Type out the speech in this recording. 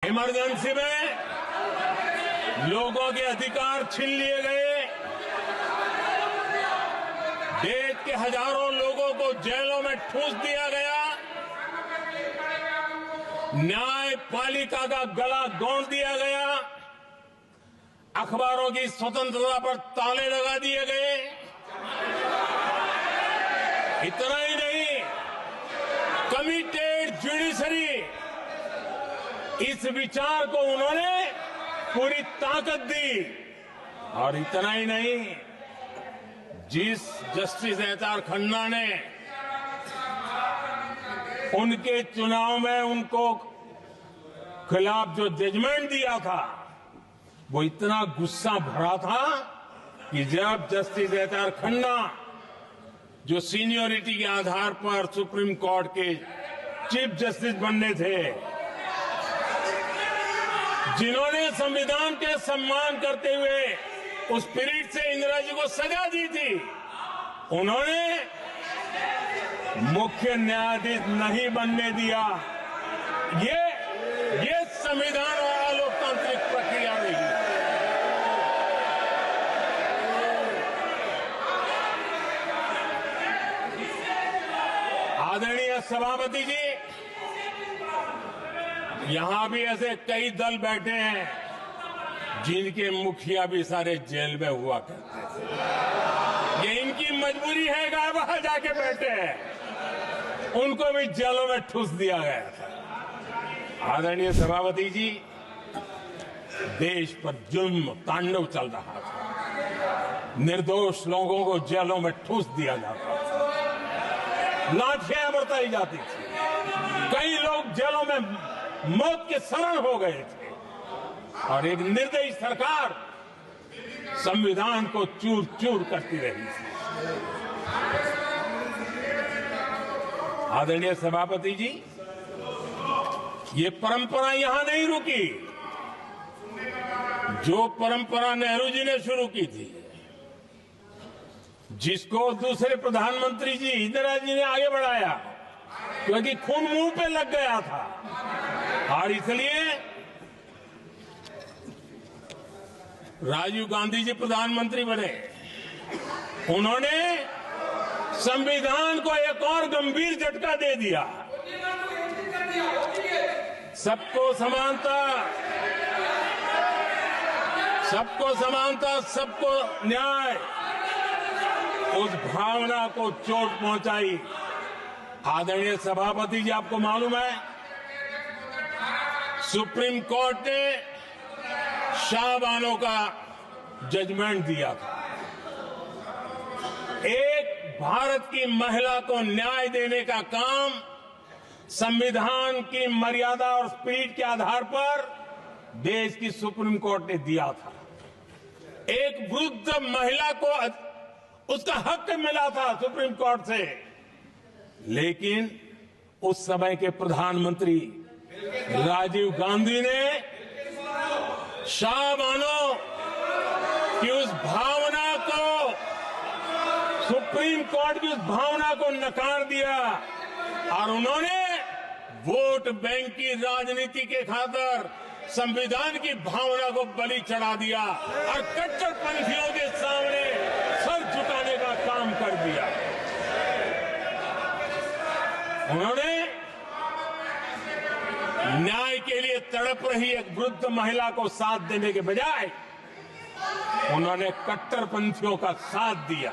Emergency में लोगों के अधिकार छीन लिए गए, देश के हजारों लोगों को जेलों में ठूंस दिया गया, न्यायपालिका का गला दौड़ दिया गया, अखबारों की स्वतंत्रता पर ताले लगा दिए गए। इतना ही नहीं, कमिटेड जुडिशरी, इस विचार को उन्होंने पूरी ताकत दी। और इतना ही नहीं, जिस जस्टिस एचआर खन्ना ने उनके चुनाव में उनको खिलाफ जो जजमेंट दिया था, वो इतना गुस्सा भरा था कि जब जस्टिस एचआर खन्ना, जो सीनियरिटी के आधार पर सुप्रीम कोर्ट के चीफ जस्टिस बनने थे, जिन्होंने संविधान के सम्मान करते हुए उस पीरियड से इंदिरा जी को सजा दी थी, उन्होंने मुख्य न्यायाधीश नहीं बनने दिया। ये संविधान और अलोकतांत्रिक प्रक्रिया रही। आदरणीय सभापति जी, यहां भी ऐसे कई दल बैठे हैं जिनके मुखिया भी सारे जेल में हुआ करते थे। ये इनकी मजबूरी है कि वहां जाके बैठे हैं, उनको भी जेलों में ठूस दिया गया था। आदरणीय सभापति जी, देश पर जुल्म तांडव चल रहा था, निर्दोष लोगों को जेलों में ठूस दिया जाता था, लाठियां बरताई जाती थी, कई लोग जेलों में मौत के शरण हो गए थे, और एक निर्दयी सरकार संविधान को चूर चूर करती रही थी। आदरणीय सभापति जी, ये परंपरा यहां नहीं रुकी। जो परंपरा नेहरू जी ने शुरू की थी, जिसको दूसरे प्रधानमंत्री जी इंदिरा जी ने आगे बढ़ाया, क्योंकि खून मुंह पे लग गया था, और इसलिए राजीव गांधी जी प्रधानमंत्री बने। उन्होंने संविधान को एक और गंभीर झटका दे दिया। सबको समानता, सबको समानता, सबको न्याय, उस भावना को चोट पहुंचाई। आदरणीय सभापति जी, आपको मालूम है, सुप्रीम कोर्ट ने शाहबानो का जजमेंट दिया था। एक भारत की महिला को न्याय देने का काम संविधान की मर्यादा और स्पिरिट के आधार पर देश की सुप्रीम कोर्ट ने दिया था। एक वृद्ध महिला को उसका हक मिला था सुप्रीम कोर्ट से, लेकिन उस समय के प्रधानमंत्री राजीव गांधी ने शाहबानो की उस भावना को, सुप्रीम कोर्ट की उस भावना को नकार दिया, और उन्होंने वोट बैंक की राजनीति के खातिर संविधान की भावना को बलि चढ़ा दिया और कट्टरपंथियों के सामने सर झुकाने का काम कर दिया। उन्होंने न्याय के लिए तड़प रही एक वृद्ध महिला को साथ देने के बजाय उन्होंने कट्टरपंथियों का साथ दिया।